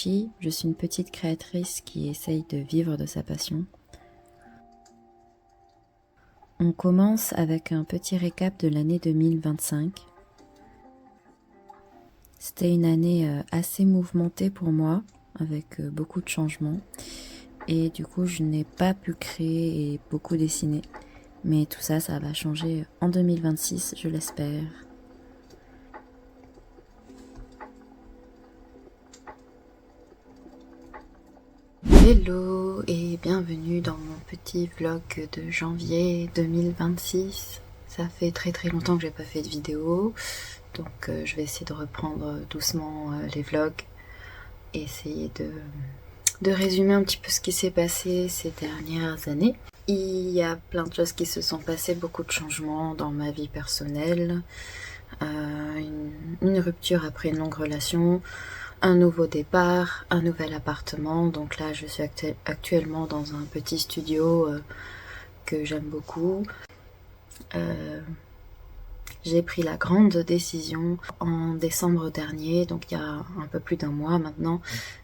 Chi, je suis une petite créatrice qui essaye de vivre de sa passion. On commence avec un petit récap de l'année 2025. C'était une année assez mouvementée pour moi, avec beaucoup de changements. Et du coup, je n'ai pas pu créer et beaucoup dessiner. Mais tout ça, ça va changer en 2026, je l'espère. Hello et bienvenue dans mon petit vlog de janvier 2026. Ça fait très longtemps que j'ai pas fait de vidéo, donc je vais essayer de reprendre doucement les vlogs et essayer de résumer un petit peu ce qui s'est passé ces dernières années. Il y a plein de choses qui se sont passées, beaucoup de changements dans ma vie personnelle, une rupture après une longue relation, un nouveau départ, un nouvel appartement. Donc là, je suis actuellement dans un petit studio que j'aime beaucoup. J'ai pris la grande décision en décembre dernier, donc il y a un peu plus d'un mois maintenant,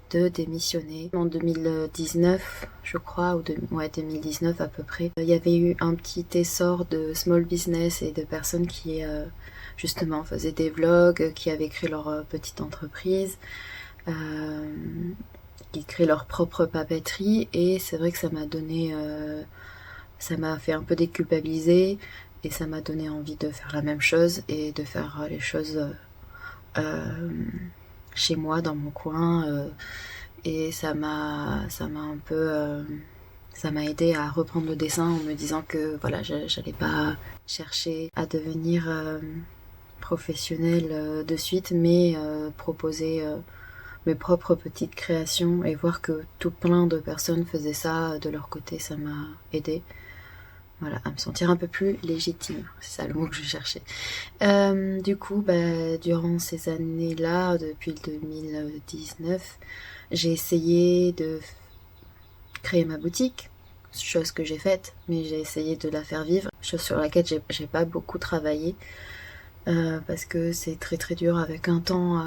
de démissionner. En 2019, je crois, ou 2019 à peu près, il y avait eu un petit essor de small business et de personnes qui justement faisaient des vlogs, qui avaient créé leur petite entreprise. Qui créent leur propre papeterie, et c'est vrai que ça m'a donné ça m'a fait un peu déculpabiliser et ça m'a donné envie de faire la même chose et de faire les choses chez moi dans mon coin, et ça m'a un peu ça m'a aidé à reprendre le dessin en me disant que voilà, j'allais pas chercher à devenir professionnelle de suite, mais proposer mes propres petites créations et voir que tout plein de personnes faisaient ça de leur côté, ça m'a aidé. Voilà, à me sentir un peu plus légitime, c'est ça le mot que je cherchais. Du coup, durant ces années-là, depuis 2019, j'ai essayé de créer ma boutique, chose que j'ai faite, mais j'ai essayé de la faire vivre, chose sur laquelle j'ai pas beaucoup travaillé, parce que c'est très dur avec un temps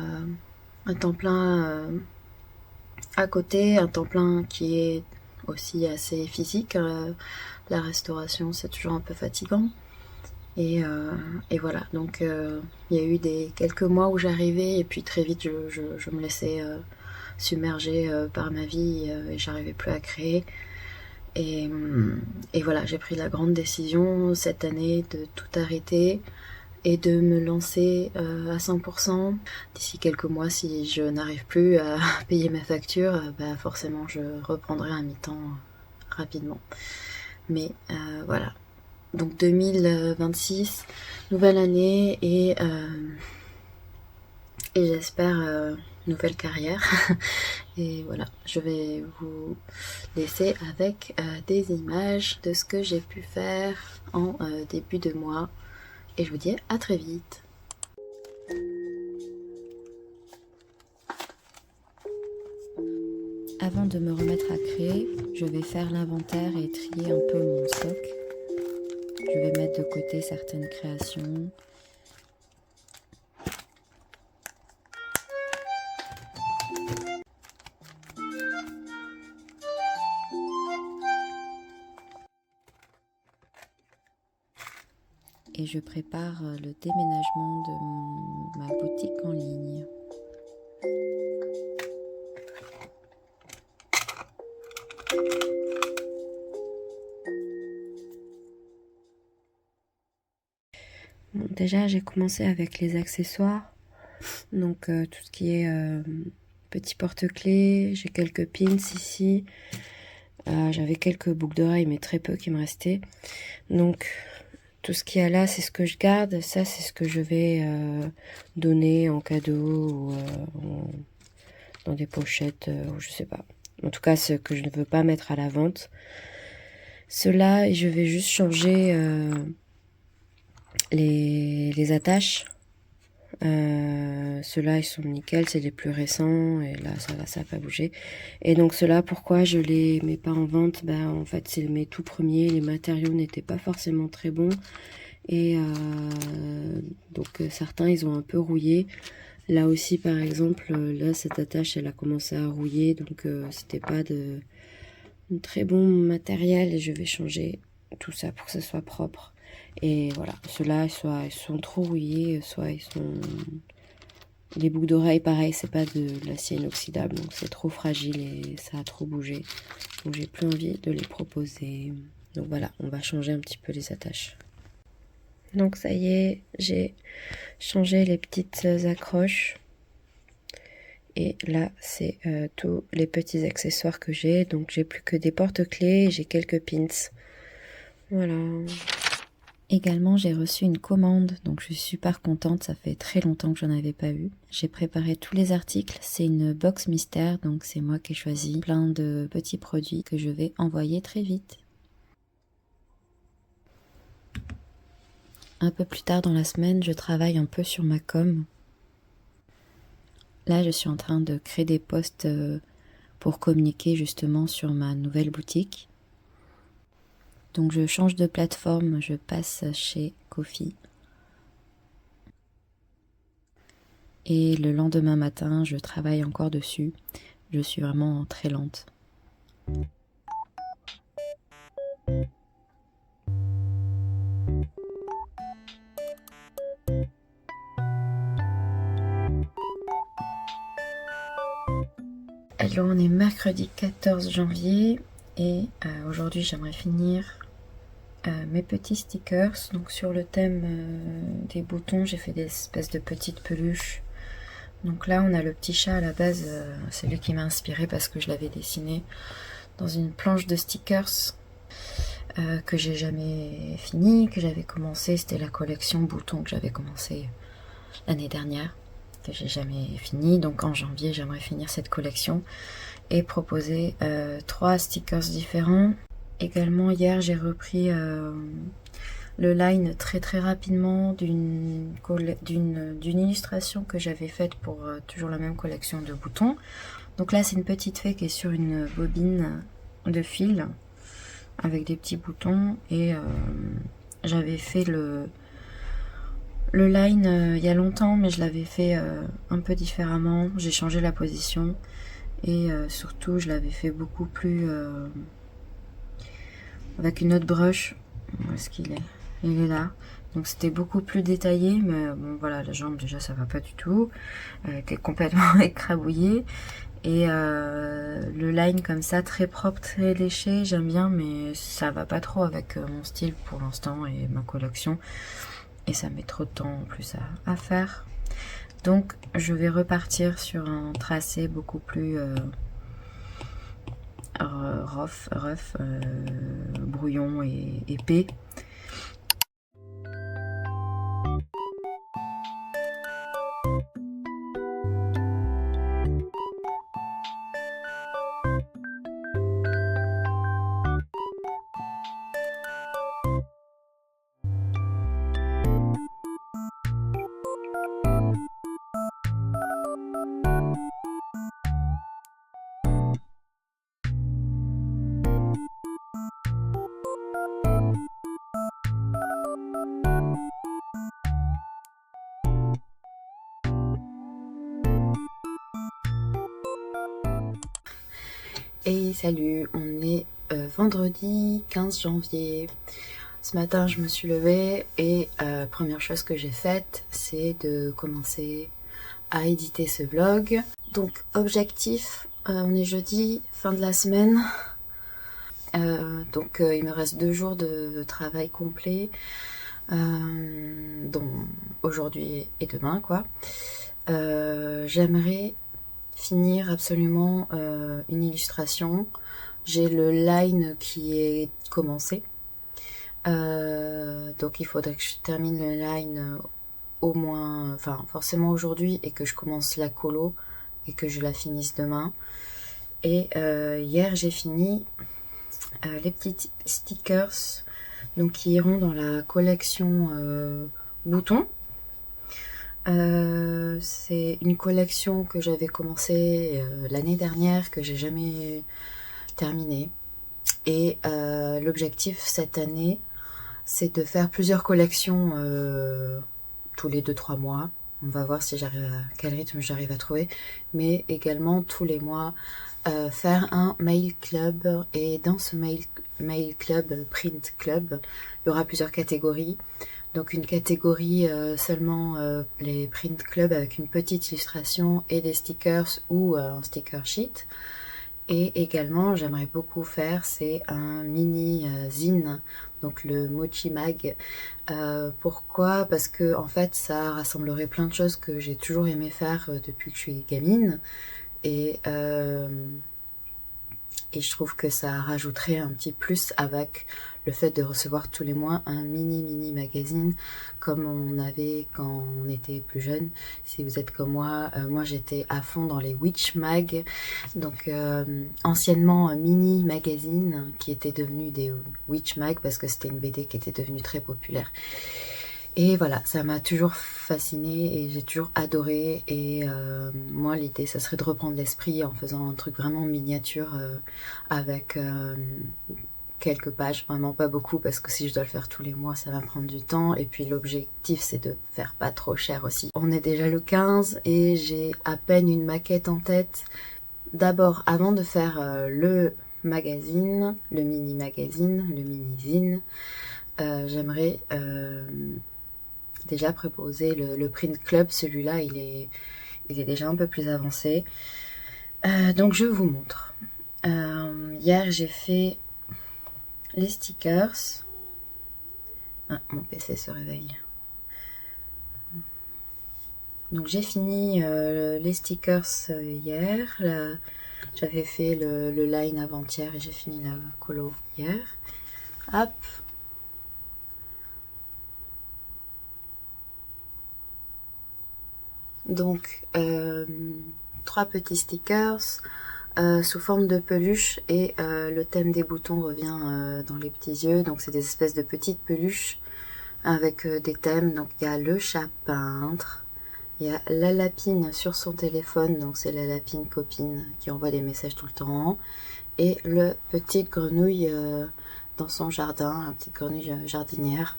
plein à côté, un temps plein qui est aussi assez physique. La restauration, c'est toujours un peu fatigant. Et voilà, donc il y a eu quelques mois où j'arrivais et puis très vite je me laissais submerger par ma vie, et j'arrivais plus à créer. Et voilà, j'ai pris la grande décision cette année de tout arrêter et de me lancer à 100%. D'ici quelques mois, si je n'arrive plus à payer mes factures, forcément je reprendrai un mi-temps rapidement. Mais voilà. Donc 2026, nouvelle année, et j'espère nouvelle carrière. Et voilà, je vais vous laisser avec des images de ce que j'ai pu faire en début de mois. Et je vous dis à très vite. Avant de me remettre à créer, je vais faire l'inventaire et trier un peu mon stock. Je vais mettre de côté certaines créations. Et je prépare le déménagement de ma boutique en ligne. Bon, déjà, j'ai commencé avec les accessoires. Donc, tout ce qui est petit porte-clés. J'ai quelques pins ici. J'avais quelques boucles d'oreilles, mais très peu qui me restaient. Donc, tout ce qu'il y a là, c'est ce que je garde. Ça, c'est ce que je vais donner en cadeau ou dans des pochettes, ou je sais pas. En tout cas, ce que je ne veux pas mettre à la vente. Ceux-là, je vais juste changer les attaches. Ceux-là, ils sont nickel, c'est les plus récents, et là, ça va pas bouger. Et donc, ceux-là, pourquoi je les mets pas en vente? En fait, c'est mes tout premiers. Les matériaux n'étaient pas forcément très bons. Et donc, certains, ils ont un peu rouillé. Là aussi par exemple, là cette attache elle a commencé à rouiller, donc c'était pas de très bon matériel et je vais changer tout ça pour que ça soit propre. Et voilà, ceux-là soit ils sont trop rouillés, soit ils sont... Les boucles d'oreilles pareil, c'est pas de l'acier inoxydable, donc c'est trop fragile et ça a trop bougé. Donc j'ai plus envie de les proposer. Donc voilà, on va changer un petit peu les attaches. Donc ça y est, j'ai changé les petites accroches. Et là, c'est tous les petits accessoires que j'ai. Donc j'ai plus que des porte-clés et j'ai quelques pins. Voilà. Également, j'ai reçu une commande, donc je suis super contente, ça fait très longtemps que j'en avais pas eu. J'ai préparé tous les articles, c'est une box mystère, donc c'est moi qui ai choisi plein de petits produits que je vais envoyer très vite. Un peu plus tard dans la semaine, je travaille un peu sur ma com. Là, je suis en train de créer des posts pour communiquer justement sur ma nouvelle boutique. Donc je change de plateforme, je passe chez Ko-fi. Et le lendemain matin, je travaille encore dessus. Je suis vraiment très lente. Alors on est mercredi 14 janvier et aujourd'hui j'aimerais finir mes petits stickers. Donc sur le thème des boutons, j'ai fait des espèces de petites peluches. Donc là on a le petit chat à la base, c'est lui qui m'a inspiré parce que je l'avais dessiné dans une planche de stickers que j'ai jamais fini, que j'avais commencé, c'était la collection boutons que j'avais commencé l'année dernière, que j'ai jamais fini. Donc en janvier j'aimerais finir cette collection et proposer 3 stickers différents. Également hier j'ai repris le line très rapidement d'une illustration que j'avais faite pour toujours la même collection de boutons. Donc là c'est une petite fée qui est sur une bobine de fil avec des petits boutons et j'avais fait le line il y a longtemps, mais je l'avais fait un peu différemment. J'ai changé la position et surtout je l'avais fait beaucoup plus avec une autre brush. Où est-ce qu'il est? Il est là. Donc c'était beaucoup plus détaillé, mais bon voilà, la jambe déjà ça va pas du tout. Elle était complètement écrabouillée. Et le line comme ça, très propre, très léché, j'aime bien, mais ça va pas trop avec mon style pour l'instant et ma collection. Et ça met trop de temps en plus à faire. Donc je vais repartir sur un tracé beaucoup plus rough, brouillon et épais. Et salut, on est vendredi 15 janvier. Ce matin, je me suis levée et première chose que j'ai faite, c'est de commencer à éditer ce vlog. Donc, objectif, on est jeudi, fin de la semaine. Donc, il me reste 2 jours de travail complet, donc aujourd'hui et demain, quoi. J'aimerais finir absolument une illustration. J'ai le line qui est commencé. Donc il faudrait que je termine le line au moins, enfin forcément aujourd'hui, et que je commence la colo et que je la finisse demain. Et hier j'ai fini les petits stickers donc qui iront dans la collection boutons. C'est une collection que j'avais commencé l'année dernière, que j'ai jamais terminée. Et l'objectif cette année, c'est de faire plusieurs collections tous les 2-3 mois. on va voir si quel rythme j'arrive à trouver, mais également tous les mois faire un mail club, et dans ce mail club, print club, il y aura plusieurs catégories. Donc une catégorie seulement les print club avec une petite illustration et des stickers ou un sticker sheet. Et également, j'aimerais beaucoup faire, c'est un mini zine, donc le Mochi Mag. Pourquoi? Parce que en fait, ça rassemblerait plein de choses que j'ai toujours aimé faire depuis que je suis gamine. Et je trouve que ça rajouterait un petit plus avec le fait de recevoir tous les mois un mini magazine comme on avait quand on était plus jeune. Si vous êtes comme moi j'étais à fond dans les Witch Mag, donc anciennement un mini magazine qui était devenu des Witch Mag parce que c'était une BD qui était devenue très populaire. Et voilà, ça m'a toujours fascinée et j'ai toujours adoré. Et moi, l'idée, ça serait de reprendre l'esprit en faisant un truc vraiment miniature avec quelques pages, vraiment pas beaucoup, parce que si je dois le faire tous les mois, ça va prendre du temps. Et puis l'objectif, c'est de faire pas trop cher aussi. On est déjà le 15 et j'ai à peine une maquette en tête. D'abord, avant de faire le magazine, le mini magazine, le mini zine, j'aimerais déjà proposer le print club. Celui-là il est déjà un peu plus avancé, donc je vous montre. Hier j'ai fait les stickers. Mon PC se réveille. Donc j'ai fini les stickers hier. J'avais fait le line avant-hier et j'ai fini la colo hier. Hop. Donc 3 petits stickers sous forme de peluche, et le thème des boutons revient dans les petits yeux. Donc c'est des espèces de petites peluches avec des thèmes. Donc il y a le chat peintre, il y a la lapine sur son téléphone, donc c'est la lapine copine qui envoie des messages tout le temps, et le petite grenouille dans son jardin, la petite grenouille jardinière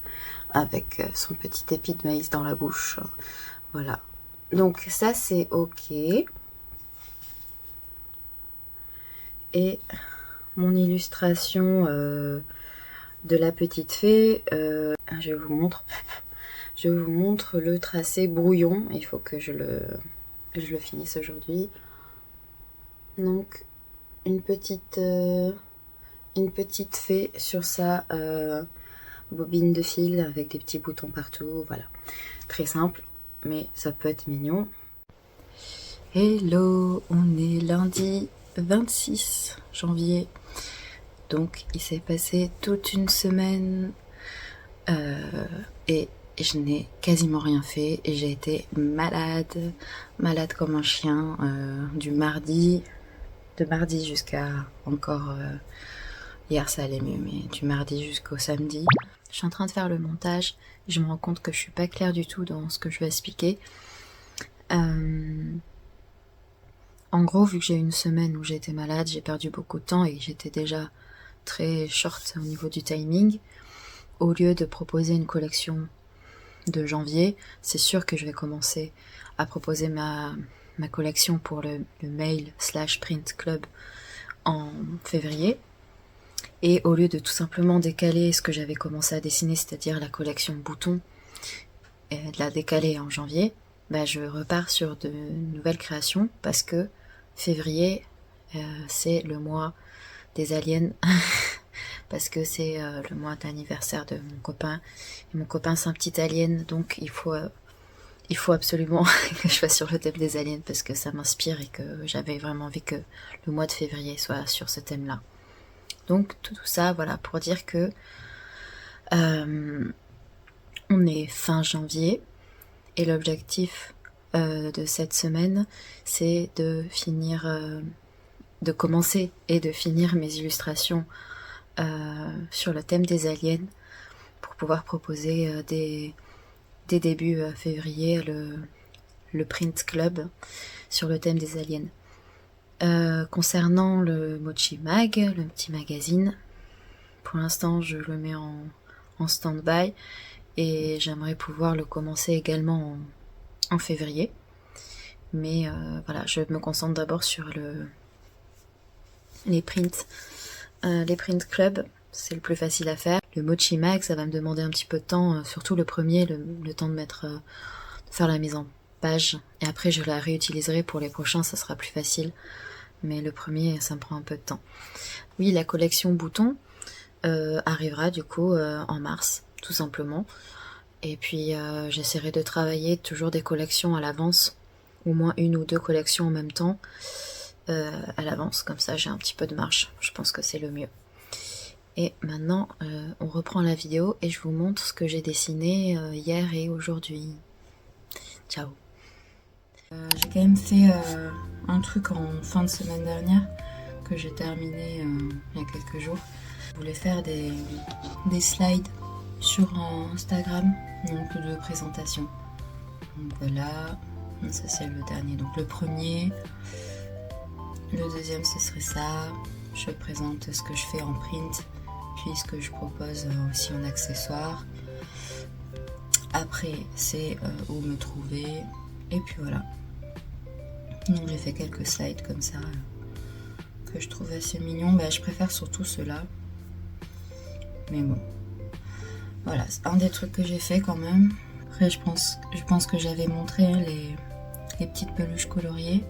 avec son petit épi de maïs dans la bouche. Voilà. Donc ça c'est ok. Et mon illustration de la petite fée, je vous montre le tracé brouillon. Il faut que je le finisse aujourd'hui. Donc une petite fée sur sa bobine de fil avec des petits boutons partout. Voilà, très simple, mais ça peut être mignon. Hello, on est lundi 26 janvier, donc il s'est passé toute une semaine et je n'ai quasiment rien fait, et j'ai été malade comme un chien de mardi jusqu'à encore hier ça allait mieux, mais du mardi jusqu'au samedi. Je suis en train de faire le montage et je me rends compte que je suis pas claire du tout dans ce que je vais expliquer. En gros, vu que j'ai eu une semaine où j'étais malade, j'ai perdu beaucoup de temps et j'étais déjà très short au niveau du timing. Au lieu de proposer une collection de janvier, c'est sûr que je vais commencer à proposer ma collection pour le mail/print club en février. Et au lieu de tout simplement décaler ce que j'avais commencé à dessiner, c'est-à-dire la collection boutons, et de la décaler en janvier, je repars sur de nouvelles créations, parce que février, c'est le mois des aliens, parce que c'est le mois d'anniversaire de mon copain, et mon copain c'est un petit alien, donc il faut absolument que je fasse sur le thème des aliens, parce que ça m'inspire et que j'avais vraiment envie que le mois de février soit sur ce thème-là. Donc tout ça, voilà, pour dire que on est fin janvier, et l'objectif de cette semaine, c'est de finir, de commencer et de finir mes illustrations sur le thème des aliens, pour pouvoir proposer dès début février le print club sur le thème des aliens. Concernant le Mochi Mag, le petit magazine, pour l'instant je le mets en stand-by, et j'aimerais pouvoir le commencer également en février. Mais voilà, je me concentre d'abord sur les prints club, c'est le plus facile à faire. Le Mochi Mag, ça va me demander un petit peu de temps, surtout le premier, le temps de faire la mise en page. Et après, je la réutiliserai pour les prochains, ça sera plus facile. Mais le premier, ça me prend un peu de temps. Oui, la collection boutons arrivera du coup en mars, tout simplement. Et puis, j'essaierai de travailler toujours des collections à l'avance, au moins 1 ou 2 collections en même temps à l'avance, comme ça j'ai un petit peu de marge, je pense que c'est le mieux. Et maintenant on reprend la vidéo et je vous montre ce que j'ai dessiné hier et aujourd'hui. Ciao. J'ai quand même fait un truc en fin de semaine dernière que j'ai terminé il y a quelques jours. Je voulais faire des slides sur Instagram, donc de présentation. Donc voilà, ça c'est le dernier. Donc le premier, le deuxième ce serait ça. Je présente ce que je fais en print, puis ce que je propose aussi en accessoire. Après c'est où me trouver, et puis voilà. Donc j'ai fait quelques slides comme ça que je trouve assez mignons. Je préfère surtout ceux-là, mais bon. Voilà, c'est un des trucs que j'ai fait quand même. Après je pense que j'avais montré les petites peluches coloriées,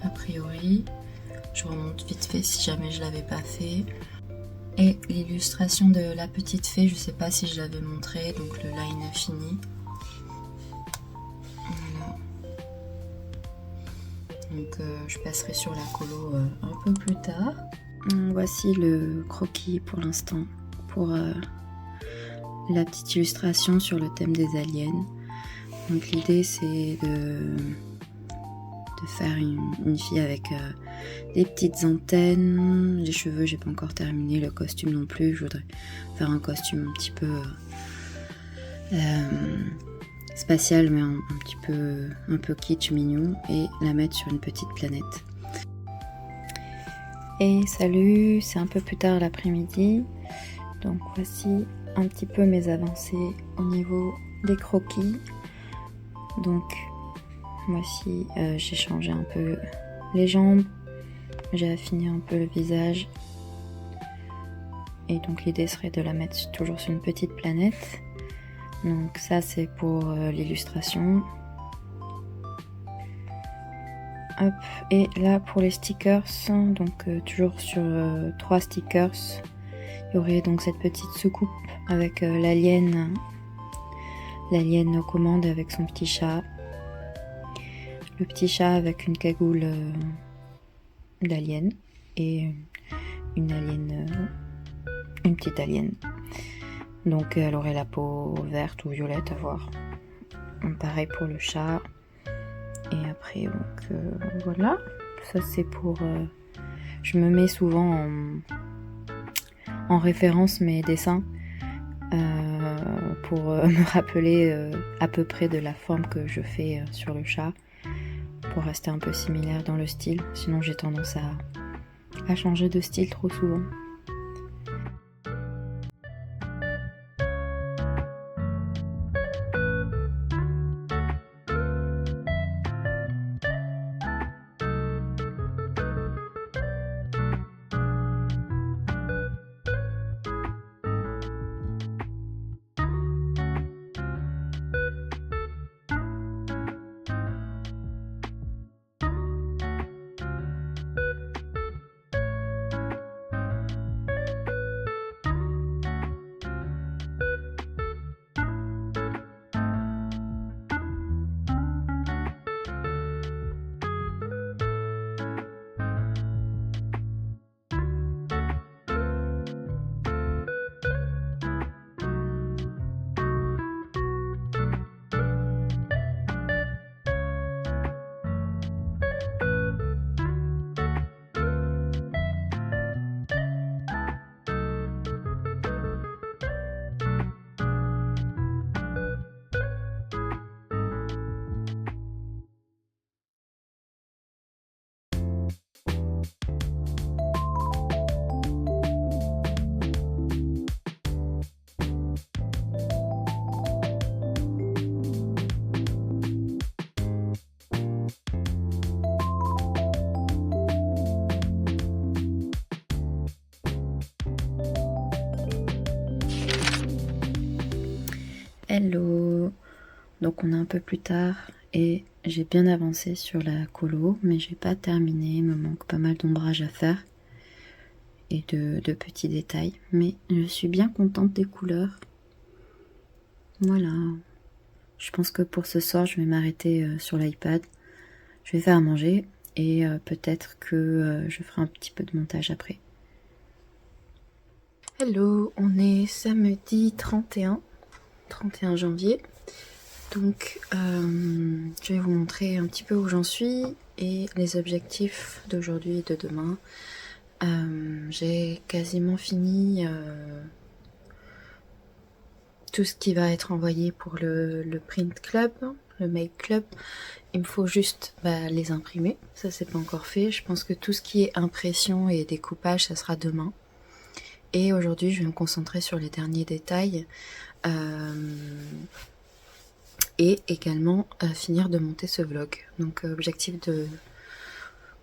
a priori. Je remonte vite fait si jamais je l'avais pas fait. Et l'illustration de la petite fée, je sais pas si je l'avais montré, donc le line infini. Voilà. Donc je passerai sur la colo un peu plus tard. Voici le croquis pour l'instant, pour la petite illustration sur le thème des aliens. Donc l'idée c'est de faire une fille avec des petites antennes, les cheveux j'ai pas encore terminé, le costume non plus, je voudrais faire un costume un petit peu spatial mais un peu kitsch, mignon, et la mettre sur une petite planète. Et salut, c'est un peu plus tard l'après-midi, donc voici un petit peu mes avancées au niveau des croquis. Donc voici, j'ai changé un peu les jambes, j'ai affiné un peu le visage, et donc l'idée serait de la mettre toujours sur une petite planète. Donc ça c'est pour l'illustration. Hop, et là pour les stickers, donc toujours sur 3 stickers, il y aurait donc cette petite soucoupe avec l'alien aux commandes avec son petit chat. Le petit chat avec une cagoule d'alien et une petite alien. Donc elle aurait la peau verte ou violette à voir. Pareil pour le chat. Et après donc voilà. Ça c'est pour... je me mets souvent en référence mes dessins pour me rappeler à peu près de la forme que je fais sur le chat, pour rester un peu similaire dans le style, sinon j'ai tendance à changer de style trop souvent. Hello! Donc on est un peu plus tard et j'ai bien avancé sur la colo, mais j'ai pas terminé, il me manque pas mal d'ombrage à faire et de petits détails, mais je suis bien contente des couleurs. Voilà, je pense que pour ce soir je vais m'arrêter sur l'iPad, je vais faire à manger et peut-être que je ferai un petit peu de montage après. Hello, on est samedi 31 janvier. Donc je vais vous montrer un petit peu où j'en suis et les objectifs d'aujourd'hui et de demain. J'ai quasiment fini tout ce qui va être envoyé pour le print club, le make club. Il me faut juste les imprimer, ça c'est pas encore fait. Je pense que tout ce qui est impression et découpage, ça sera demain. Et aujourd'hui je vais me concentrer sur les derniers détails. Et également finir de monter ce vlog. Donc objectif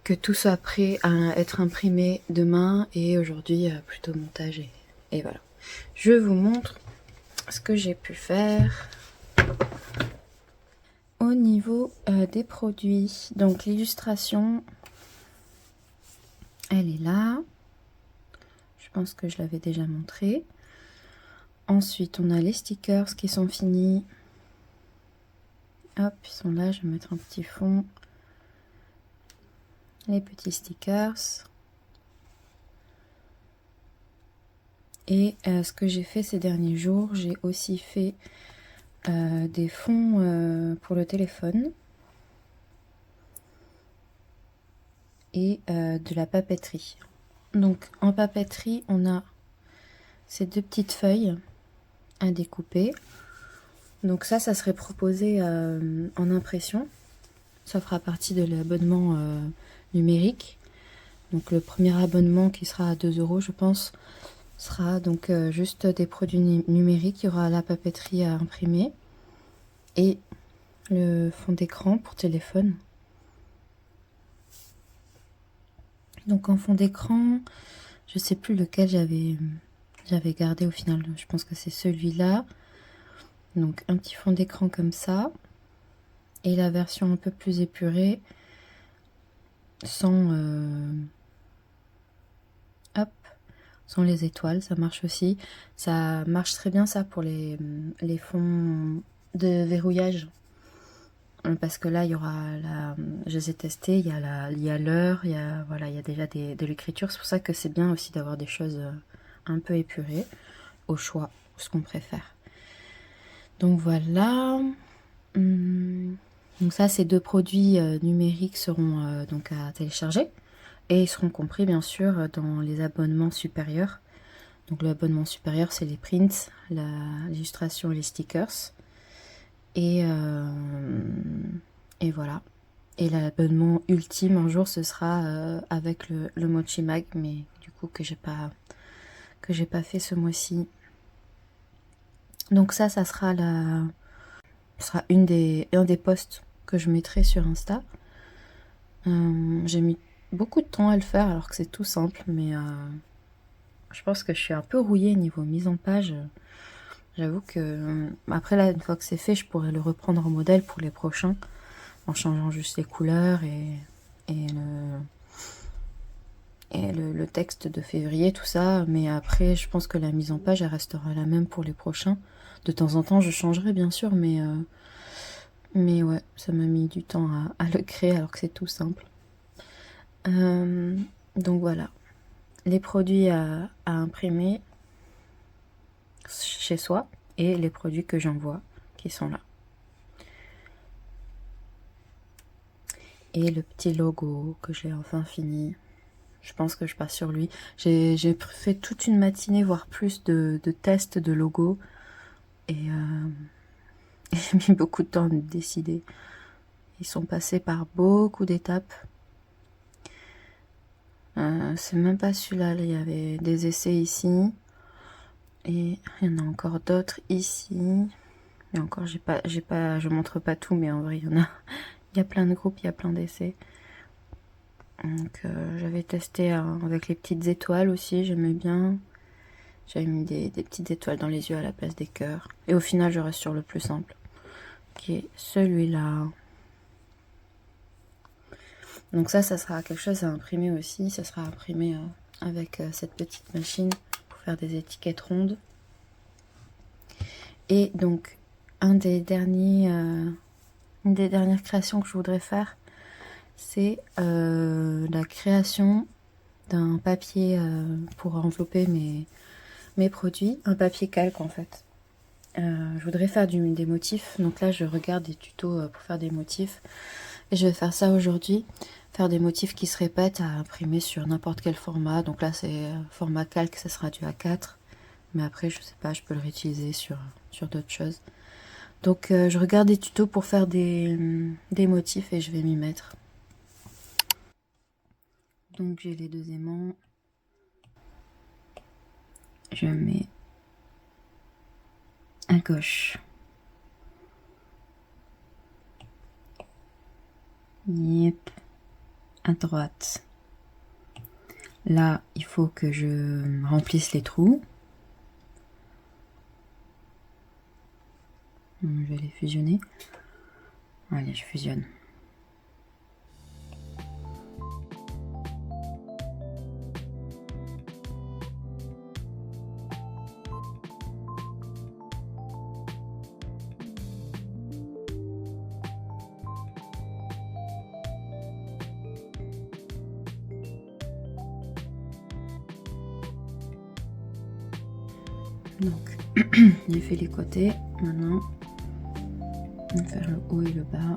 que tout soit prêt à être imprimé demain et aujourd'hui plutôt montage et voilà. Je vous montre ce que j'ai pu faire au niveau des produits. Donc l'illustration, elle est là. Je pense que je l'avais déjà montré. Ensuite on a les stickers qui sont finis. Hop, ils sont là, je vais mettre un petit fond. Les petits stickers. Et ce que j'ai fait ces derniers jours, j'ai aussi fait des fonds pour le téléphone. Et de la papeterie. Donc en papeterie, on a ces deux petites feuilles à découper. Donc ça serait proposé en impression. Ça fera partie de l'abonnement numérique. Donc le premier abonnement qui sera à 2 € je pense, sera donc juste des produits numériques. Il y aura la papeterie à imprimer et le fond d'écran pour téléphone. Donc en fond d'écran, je sais plus lequel j'avais gardé au final. Je pense que c'est celui-là. Donc un petit fond d'écran comme ça. Et la version un peu plus épurée, sans sans les étoiles, ça marche aussi. Ça marche très bien ça pour les fonds de verrouillage. Parce que là, il y aura je les ai testés, il y a l'heure, il y a déjà de l'écriture. C'est pour ça que c'est bien aussi d'avoir des choses un peu épurées, au choix, ce qu'on préfère. Donc voilà. Donc ça, ces deux produits numériques seront donc à télécharger. Et ils seront compris bien sûr dans les abonnements supérieurs. Donc l'abonnement supérieur, c'est les prints, l'illustration et les stickers. Et voilà. Et l'abonnement ultime un jour, ce sera avec le Mochi Mag, mais du coup que j'ai pas fait ce mois-ci. Donc ça sera ce sera un des posts que je mettrai sur Insta. J'ai mis beaucoup de temps à le faire alors que c'est tout simple, mais je pense que je suis un peu rouillée niveau mise en page. J'avoue que après là, une fois que c'est fait, je pourrais le reprendre en modèle pour les prochains en changeant juste les couleurs et le texte de février, tout ça. Mais après, je pense que la mise en page, elle restera la même pour les prochains. De temps en temps, je changerai bien sûr, mais ouais, ça m'a mis du temps à le créer alors que c'est tout simple. Donc voilà, les produits à imprimer chez soi et les produits que j'envoie qui sont là. Et le petit logo que j'ai enfin fini. Je pense que je passe sur lui. J'ai fait toute une matinée, voire plus, de tests de logo. Et j'ai mis beaucoup de temps à me décider. Ils sont passés par beaucoup d'étapes. C'est même pas celui-là. Il y avait des essais ici. Et il y en a encore d'autres ici. Et encore, je montre pas tout, mais en vrai, il y a plein de groupes, il y a plein d'essais. Donc j'avais testé avec les petites étoiles aussi, j'aimais bien. J'avais mis des petites étoiles dans les yeux à la place des cœurs. Et au final, je reste sur le plus simple, qui est celui-là. Donc ça sera quelque chose à imprimer aussi. Ça sera imprimé avec cette petite machine pour faire des étiquettes rondes. Et donc, une des dernières créations que je voudrais faire, c'est la création d'un papier pour envelopper mes produits. Un papier calque en fait. Je voudrais faire des motifs. Donc là, je regarde des tutos pour faire des motifs. Et je vais faire ça aujourd'hui. Faire des motifs qui se répètent à imprimer sur n'importe quel format. Donc là, c'est format calque, ça sera du A4. Mais après, je sais pas, je peux le réutiliser sur d'autres choses. Donc je regarde des tutos pour faire des motifs et je vais m'y mettre. Donc j'ai les 2 aimants. Je mets à gauche. Yep. À droite. Là, il faut que je remplisse les trous. Je vais les fusionner. Allez, je fusionne. Donc, j'ai fait les côtés. Maintenant, on va faire le haut et le bas.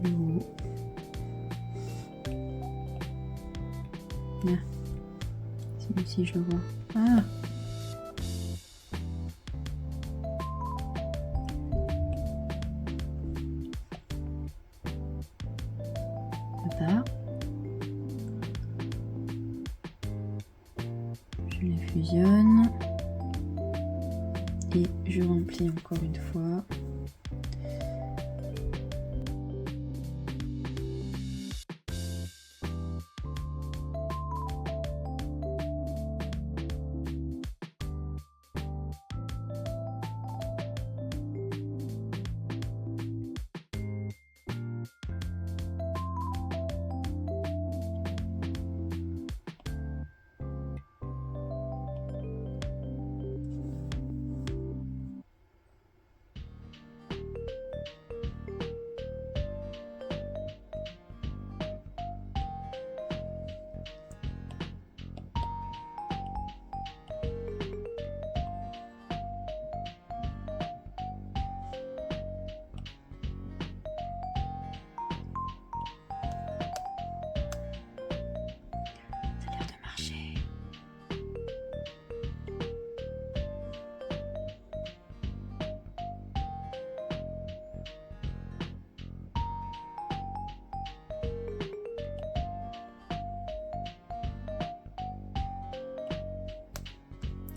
Le haut. Là. Celui-ci, je vois. Ah! Bas. Je les fusionne et je remplis encore une fois.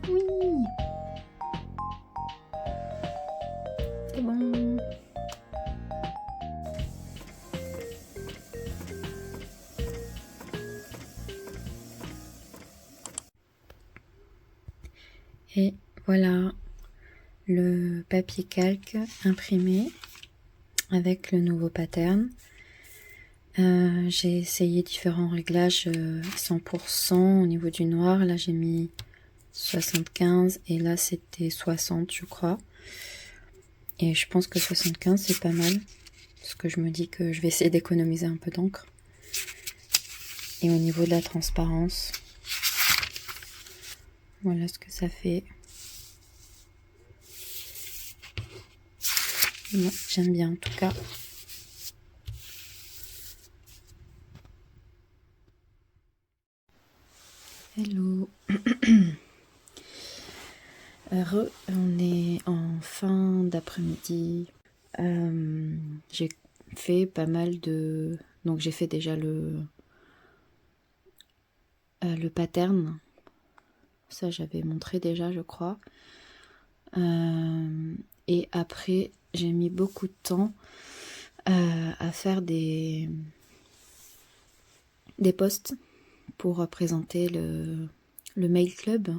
Oui, c'est bon. Et voilà le papier calque imprimé avec le nouveau pattern. J'ai essayé différents réglages 100% au niveau du noir. Là j'ai mis 75 et là c'était 60 je crois. Et je pense que 75 c'est pas mal. Parce que je me dis que je vais essayer d'économiser un peu d'encre. Et au niveau de la transparence, voilà ce que ça fait. Moi, j'aime bien en tout cas. Hello. On est en fin d'après-midi. J'ai fait pas mal de... Donc j'ai fait déjà le pattern. Ça j'avais montré déjà je crois. Et après j'ai mis beaucoup de temps à faire des posts pour présenter le Mail Club.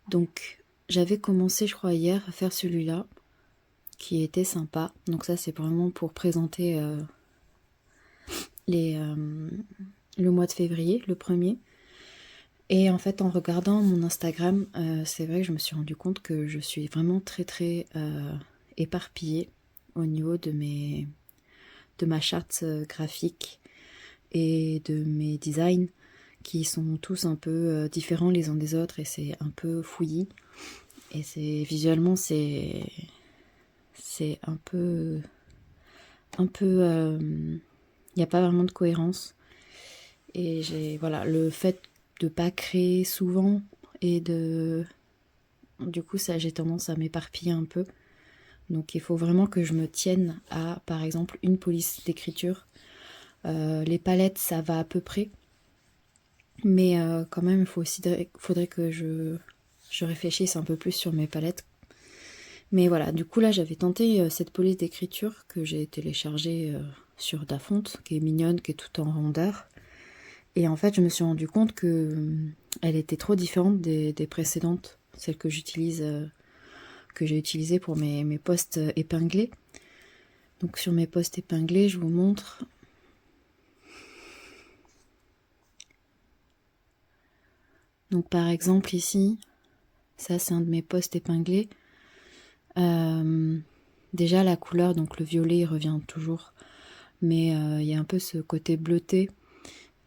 Donc j'avais commencé, je crois, hier à faire celui-là, qui était sympa. Donc ça, c'est vraiment pour présenter le mois de février, le premier. Et en fait, en regardant mon Instagram, c'est vrai que je me suis rendu compte que je suis vraiment très très éparpillée au niveau de ma charte graphique et de mes designs, qui sont tous un peu différents les uns des autres, et c'est un peu fouillis. Et visuellement, c'est un peu il n'y a pas vraiment de cohérence. Et voilà, le fait de pas créer souvent et du coup, ça, j'ai tendance à m'éparpiller un peu. Donc il faut vraiment que je me tienne à, par exemple, une police d'écriture. Les palettes, ça va à peu près. Mais quand même, faudrait que je réfléchisse un peu plus sur mes palettes. Mais voilà, du coup là, j'avais tenté cette police d'écriture que j'ai téléchargée sur Dafont, qui est mignonne, qui est toute en rondeur. Et en fait, je me suis rendu compte que elle était trop différente des précédentes, celles que j'utilise, que j'ai utilisées pour mes posts épinglés. Donc sur mes posts épinglés, je vous montre. Donc par exemple ici, ça c'est un de mes posts épinglés. Déjà la couleur, donc le violet, il revient toujours, mais il y a un peu ce côté bleuté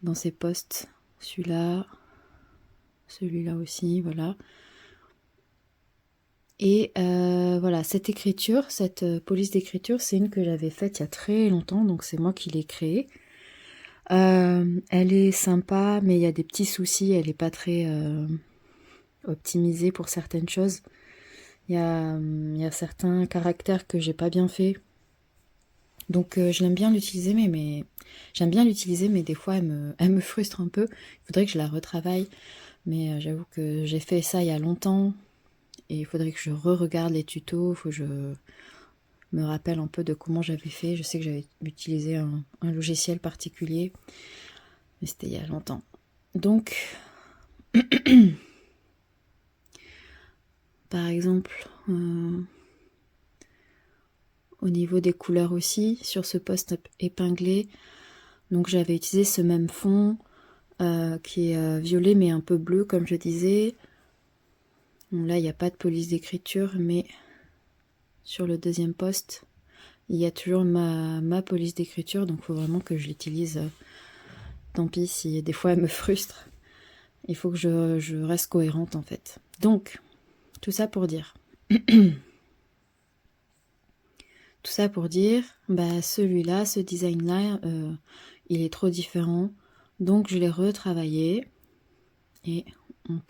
dans ces posts. Celui-là aussi, voilà. Et voilà, cette écriture, cette police d'écriture, c'est une que j'avais faite il y a très longtemps, donc c'est moi qui l'ai créée. Elle est sympa, mais il y a des petits soucis, elle n'est pas très optimisée pour certaines choses. Il y a certains caractères que j'ai pas bien fait. Donc je l'aime bien l'utiliser, mais j'aime bien l'utiliser, mais des fois elle me frustre un peu. Il faudrait que je la retravaille, mais j'avoue que j'ai fait ça il y a longtemps. Et il faudrait que je re-regarde les tutos, il faut que je me rappelle un peu de comment j'avais fait. Je sais que j'avais utilisé un logiciel particulier, mais c'était il y a longtemps. Donc, par exemple, au niveau des couleurs aussi, sur ce post épinglé, donc j'avais utilisé ce même fond qui est violet mais un peu bleu comme je disais. Donc là, il n'y a pas de police d'écriture, mais sur le deuxième post, il y a toujours ma police d'écriture, donc il faut vraiment que je l'utilise. Tant pis si des fois elle me frustre. Il faut que je reste cohérente en fait. Donc, tout ça pour dire. Tout ça pour dire, bah celui-là, ce design-là, il est trop différent. Donc je l'ai retravaillé. Et on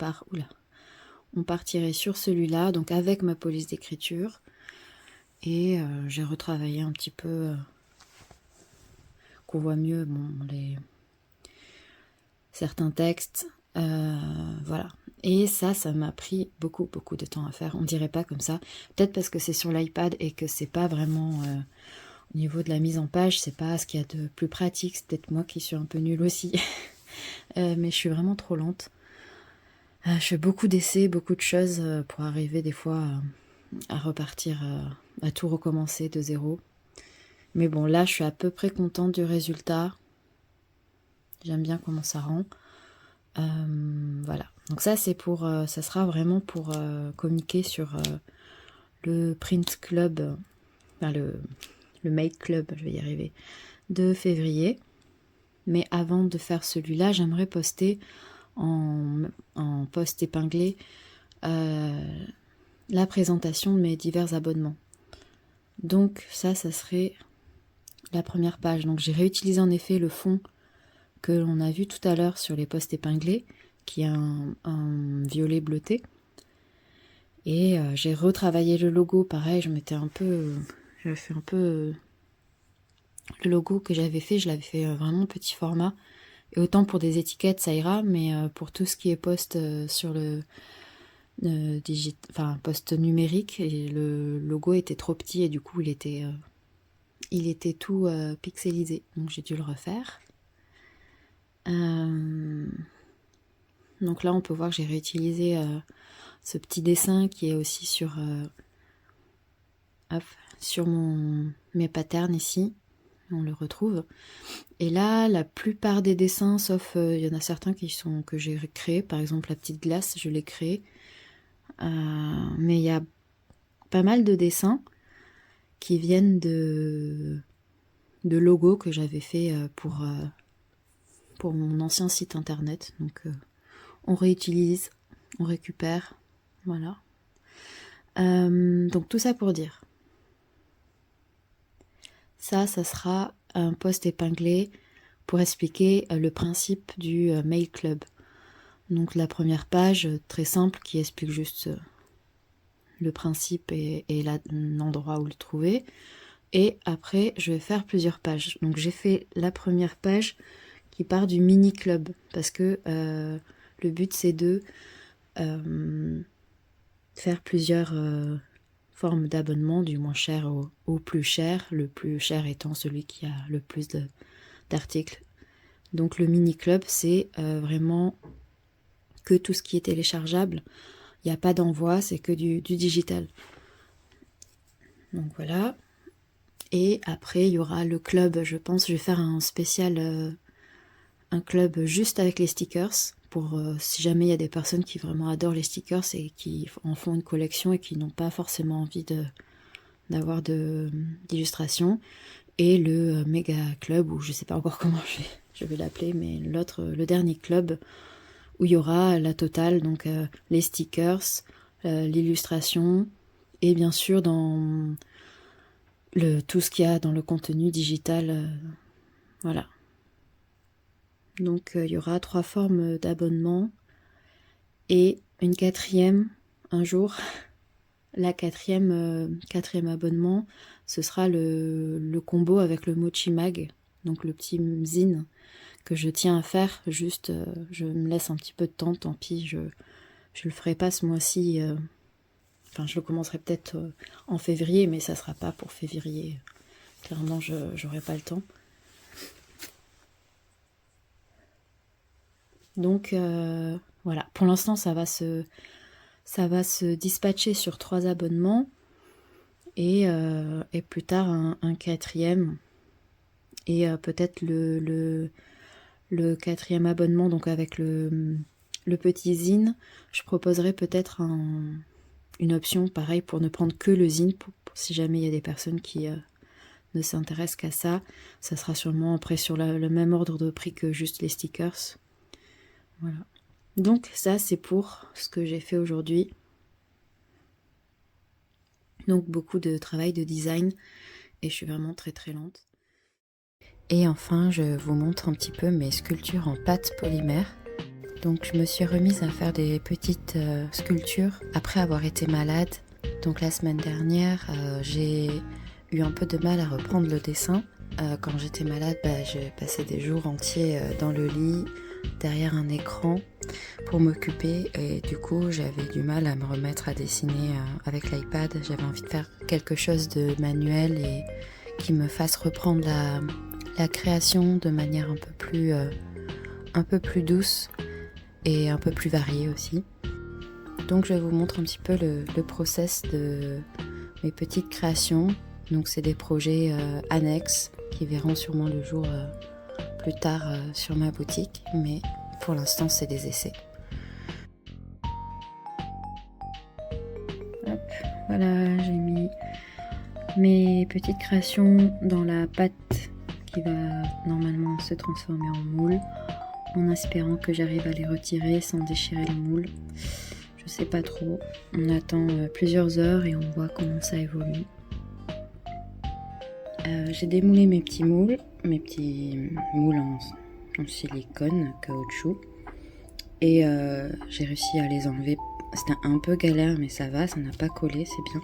partirait sur celui-là, donc avec ma police d'écriture. Et j'ai retravaillé un petit peu, qu'on voit mieux certains textes. Voilà. Et ça m'a pris beaucoup de temps à faire. On dirait pas comme ça. Peut-être parce que c'est sur l'iPad et que c'est pas vraiment au niveau de la mise en page, c'est pas ce qu'il y a de plus pratique. C'est peut-être moi qui suis un peu nulle aussi. Mais je suis vraiment trop lente. Je fais beaucoup d'essais, beaucoup de choses pour arriver des fois à repartir, à tout recommencer de zéro. Mais bon, là, je suis à peu près contente du résultat. J'aime bien comment ça rend. Voilà. Donc ça, c'est ça sera vraiment pour communiquer sur le print club, enfin le make club, je vais y arriver, de février. Mais avant de faire celui-là, j'aimerais poster en post épinglé la présentation de mes divers abonnements. Donc ça serait la première page. Donc j'ai réutilisé en effet le fond que l'on a vu tout à l'heure sur les posts épinglés, qui est un violet bleuté. Et j'ai retravaillé le logo, pareil, j'avais fait un peu le logo que j'avais fait, je l'avais fait vraiment petit format. Et autant pour des étiquettes, ça ira, mais pour tout ce qui est post sur enfin post numérique, et le logo était trop petit et du coup il était tout pixelisé, donc j'ai dû le refaire. Donc là on peut voir que j'ai réutilisé ce petit dessin qui est aussi sur mes patterns ici, on le retrouve. Et là, la plupart des dessins, sauf il y en a certains que j'ai créés, par exemple la petite glace, je l'ai créée. Mais il y a pas mal de dessins qui viennent de logos que j'avais fait pour mon ancien site internet. Donc on réutilise, on récupère, voilà. Donc tout ça pour dire. Ça sera un post épinglé pour expliquer le principe du mail club. Donc la première page, très simple, qui explique juste le principe et l'endroit où le trouver. Et après, je vais faire plusieurs pages. Donc j'ai fait la première page qui part du mini club, parce que le but c'est de faire plusieurs formes d'abonnement, du moins cher au plus cher, le plus cher étant celui qui a le plus d'articles. Donc le mini club, c'est vraiment que tout ce qui est téléchargeable. Il n'y a pas d'envoi, c'est que du digital. Donc voilà. Et après, il y aura le club, je pense, je vais faire un spécial, un club juste avec les stickers, pour si jamais il y a des personnes qui vraiment adorent les stickers et qui en font une collection et qui n'ont pas forcément envie d'avoir d'illustrations. Et le méga club, ou je sais pas encore comment je vais l'appeler, mais le dernier club, où il y aura la totale, donc les stickers, l'illustration, et bien sûr dans tout ce qu'il y a dans le contenu digital, voilà. Donc il y aura 3 formes d'abonnement, et une quatrième un jour. La quatrième abonnement, ce sera le combo avec le Mochi Mag, donc le petit zine que je tiens à faire. Juste, je me laisse un petit peu de temps, tant pis, je le ferai pas ce mois-ci. Enfin, je le commencerai peut-être en février, mais ça sera pas pour février. Clairement, j'aurai pas le temps. Donc voilà, pour l'instant ça va se dispatcher sur 3 abonnements, et plus tard un quatrième, et peut-être le quatrième abonnement, donc avec le petit zine, je proposerai peut-être une option pareil pour ne prendre que le zine, pour si jamais il y a des personnes qui ne s'intéressent qu'à ça. Ça sera sûrement après sur le même ordre de prix que juste les stickers. Voilà. Donc ça c'est pour ce que j'ai fait aujourd'hui. Donc beaucoup de travail de design, et je suis vraiment très très lente. Et enfin je vous montre un petit peu mes sculptures en pâte polymère. Donc je me suis remise à faire des petites sculptures après avoir été malade. Donc la semaine dernière, j'ai eu un peu de mal à reprendre le dessin. Quand j'étais malade, j'ai passé des jours entiers dans le lit, derrière un écran, pour m'occuper, et du coup j'avais du mal à me remettre à dessiner avec l'iPad. J'avais envie de faire quelque chose de manuel et qui me fasse reprendre la création de manière un peu plus douce et un peu plus variée aussi. Donc je vous montre un petit peu le process de mes petites créations. Donc c'est des projets annexes qui verront sûrement le jour plus tard sur ma boutique, mais pour l'instant c'est des essais. Hop, voilà, j'ai mis mes petites créations dans la pâte qui va normalement se transformer en moule, en espérant que j'arrive à les retirer sans déchirer le moule. Je sais pas trop, on attend plusieurs heures et on voit comment ça évolue. J'ai démoulé mes petits moules en silicone, caoutchouc, et j'ai réussi à les enlever. C'était un peu galère, mais ça va, ça n'a pas collé, c'est bien.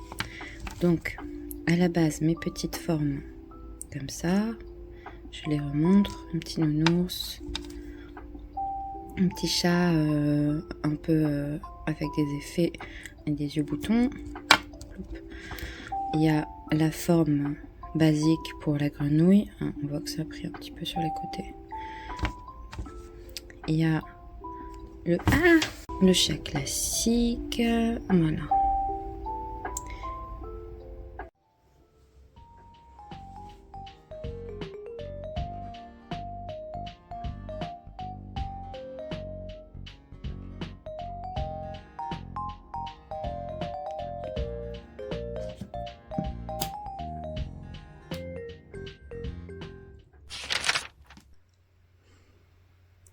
Donc à la base, mes petites formes comme ça, je les remontre. Un petit nounours, un petit chat un peu avec des effets et des yeux boutons. Il y a la forme basique pour la grenouille. On voit que ça a pris un petit peu sur les côtés. Il y a le chat classique. Voilà.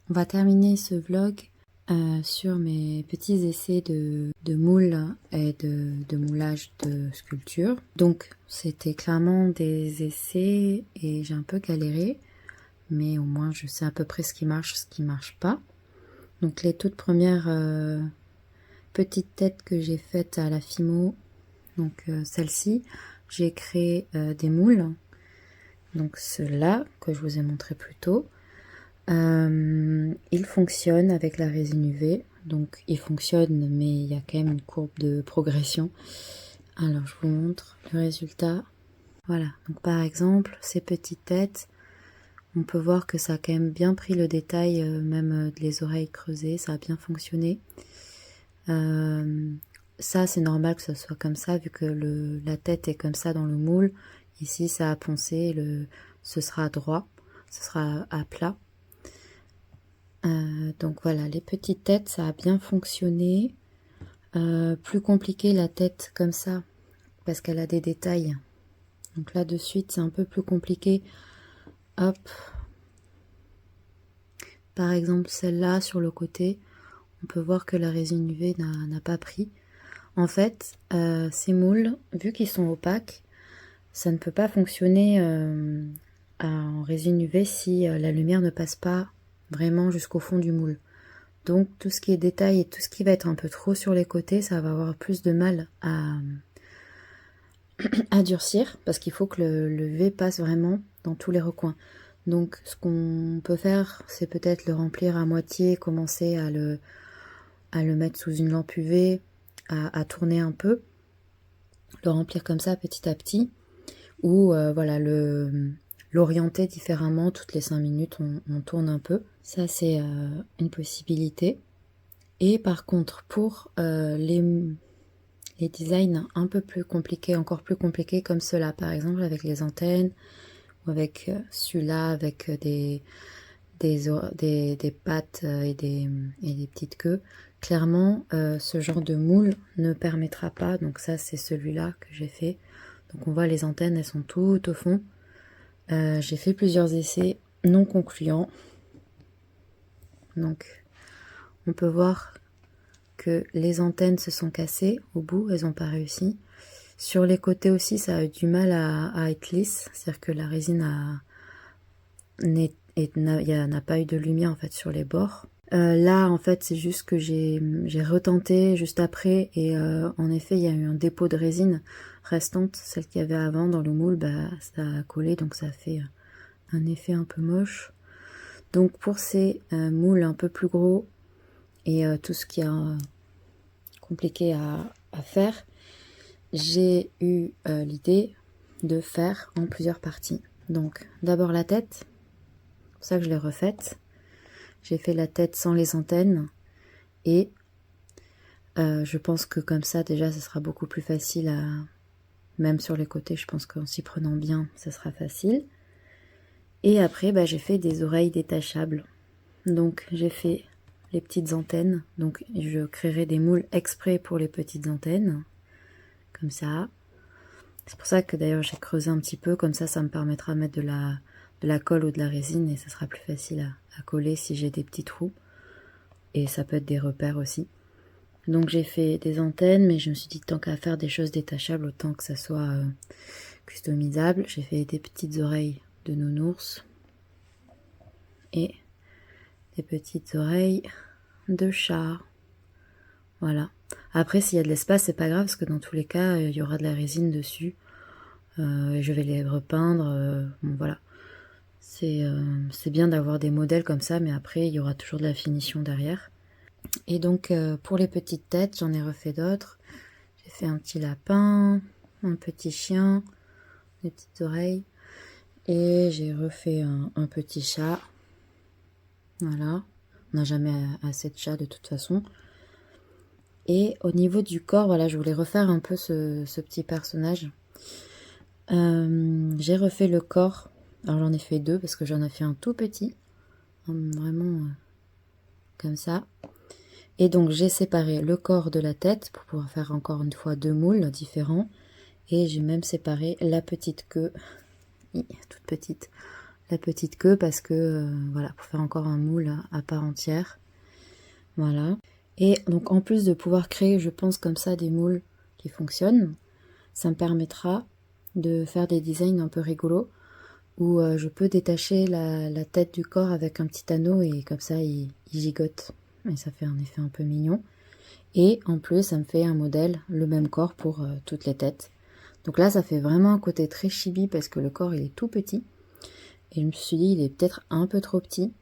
On va terminer ce vlog sur mes petits essais de moule et de moulage de sculpture. Donc c'était clairement des essais et j'ai un peu galéré, mais au moins je sais à peu près ce qui marche pas. Donc les toutes premières petites têtes que j'ai faites à la Fimo, donc celle-ci, j'ai créé des moules. Donc ceux-là que je vous ai montré plus tôt. Il fonctionne avec la résine UV, donc il fonctionne mais il y a quand même une courbe de progression. Alors je vous montre le résultat. Voilà, donc par exemple ces petites têtes, on peut voir que ça a quand même bien pris le détail, même les oreilles creusées, ça a bien fonctionné. Ça c'est normal que ça soit comme ça vu que la tête est comme ça dans le moule. Ici ça a poncé, ce sera droit, ce sera à plat. Donc voilà, les petites têtes, ça a bien fonctionné. Plus compliqué la tête comme ça, parce qu'elle a des détails. Donc là de suite, c'est un peu plus compliqué. Hop. Par exemple, celle-là sur le côté, on peut voir que la résine UV n'a pas pris. En fait, ces moules, vu qu'ils sont opaques, ça ne peut pas fonctionner en résine UV si la lumière ne passe pas vraiment jusqu'au fond du moule. Donc tout ce qui est détail et tout ce qui va être un peu trop sur les côtés, ça va avoir plus de mal à durcir, parce qu'il faut que le V passe vraiment dans tous les recoins. Donc ce qu'on peut faire, c'est peut-être le remplir à moitié, commencer à le mettre sous une lampe UV, à tourner un peu, le remplir comme ça petit à petit, ou voilà, l'orienter différemment. Toutes les 5 minutes on tourne un peu. Ça c'est une possibilité. Et par contre pour les designs un peu plus compliqués, encore plus compliqués, comme ceux-là par exemple avec les antennes, ou avec celui-là avec des pattes et des petites queues, clairement ce genre de moule ne permettra pas. Donc ça c'est celui-là que j'ai fait. Donc on voit les antennes, elles sont tout au fond. J'ai fait plusieurs essais non concluants. Donc on peut voir que les antennes se sont cassées au bout, elles n'ont pas réussi. Sur les côtés aussi, ça a eu du mal à être lisse, c'est-à-dire que la résine n'a pas eu de lumière en fait sur les bords. Là en fait c'est juste que j'ai retenté juste après et en effet il y a eu un dépôt de résine restante, celle qu'il y avait avant dans le moule, ça a collé, donc ça a fait un effet un peu moche. Donc pour ces moules un peu plus gros et tout ce qui est compliqué à faire, j'ai eu l'idée de faire en plusieurs parties. Donc d'abord la tête, c'est pour ça que je l'ai refaite. J'ai fait la tête sans les antennes et je pense que comme ça déjà ça sera beaucoup plus facile même sur les côtés, je pense qu'en s'y prenant bien ça sera facile. Et après j'ai fait des oreilles détachables. Donc j'ai fait les petites antennes, donc je créerai des moules exprès pour les petites antennes, comme ça. C'est pour ça que d'ailleurs j'ai creusé un petit peu, comme ça me permettra de mettre de la colle ou de la résine et ça sera plus facile à coller si j'ai des petits trous. Et ça peut être des repères aussi. Donc j'ai fait des antennes, mais je me suis dit tant qu'à faire des choses détachables, autant que ça soit customisable. J'ai fait des petites oreilles de nounours et des petites oreilles de chat. Voilà. Après s'il y a de l'espace c'est pas grave, parce que dans tous les cas il y aura de la résine dessus. Et je vais les repeindre. Bon, voilà. C'est bien d'avoir des modèles comme ça, mais après il y aura toujours de la finition derrière. Et donc pour les petites têtes, j'en ai refait d'autres. J'ai fait un petit lapin, un petit chien, des petites oreilles. Et j'ai refait un petit chat. Voilà. On n'a jamais assez de chats de toute façon. Et au niveau du corps, voilà, je voulais refaire un peu ce petit personnage. J'ai refait le corps. Alors j'en ai fait deux parce que j'en ai fait un tout petit. Vraiment comme ça. Et donc j'ai séparé le corps de la tête pour pouvoir faire encore une fois deux moules différents. Et j'ai même séparé la petite queue, toute petite, la petite queue parce que voilà, pour faire encore un moule à part entière. Voilà. Et donc en plus de pouvoir créer, je pense comme ça, des moules qui fonctionnent, ça me permettra de faire des designs un peu rigolos où je peux détacher la tête du corps avec un petit anneau et comme ça il gigote. Et ça fait un effet un peu mignon. Et en plus, ça me fait un modèle, le même corps pour toutes les têtes. Donc là, ça fait vraiment un côté très chibi parce que le corps, il est tout petit. Et je me suis dit, il est peut-être un peu trop petit.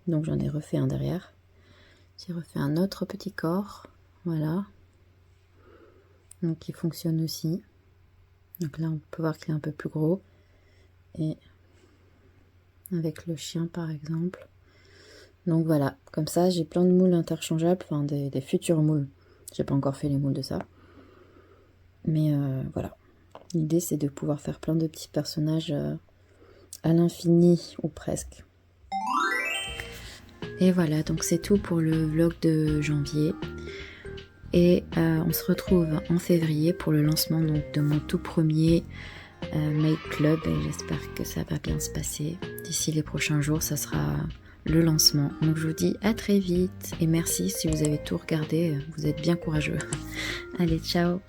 Donc j'en ai refait un derrière. J'ai refait un autre petit corps. Voilà. Donc il fonctionne aussi. Donc là, on peut voir qu'il est un peu plus gros. Et avec le chien, par exemple. Donc voilà, comme ça j'ai plein de moules interchangeables, enfin des futurs moules. J'ai pas encore fait les moules de ça. Mais voilà. L'idée c'est de pouvoir faire plein de petits personnages à l'infini ou presque. Et voilà, donc c'est tout pour le vlog de janvier. Et on se retrouve en février pour le lancement donc, de mon tout premier Make Club. Et j'espère que ça va bien se passer. D'ici les prochains jours, ça sera le lancement. Donc je vous dis à très vite et merci si vous avez tout regardé, vous êtes bien courageux. Allez, ciao!